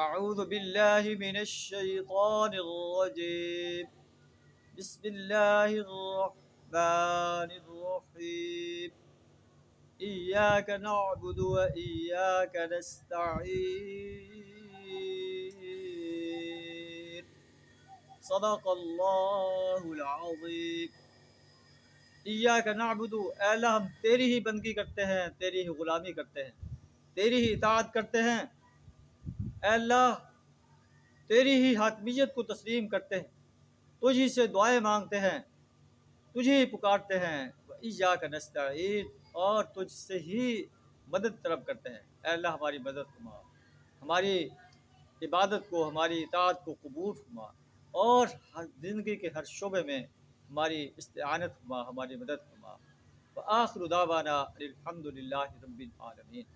اعوذ باللہ من الشیطان الرجیم بسم اللہ الرحمن الرحیم ایاک نعبد و ایاک نستعین صدق اللہ العظیم۔ ایاک نعبد، اے اللہ ہم تیری ہی بندگی کرتے ہیں، تیری ہی غلامی کرتے ہیں، تیری ہی اطاعت کرتے ہیں۔ اے اللہ تیری ہی حاکمیت کو تسلیم کرتے ہیں، تجھ ہی سے دعائیں مانگتے ہیں، تجھے ہی پکارتے ہیں۔ ایاک نستعین، اور تجھ سے ہی مدد طلب کرتے ہیں۔ اے اللہ ہماری مدد فرما، ہماری عبادت کو، ہماری اطاعت کو قبول فرما، اور ہر زندگی کے ہر شعبے میں ہماری استعانت فرما، ہماری مدد فرما۔ وآخر دعوانا الحمد للہ رب العالمین۔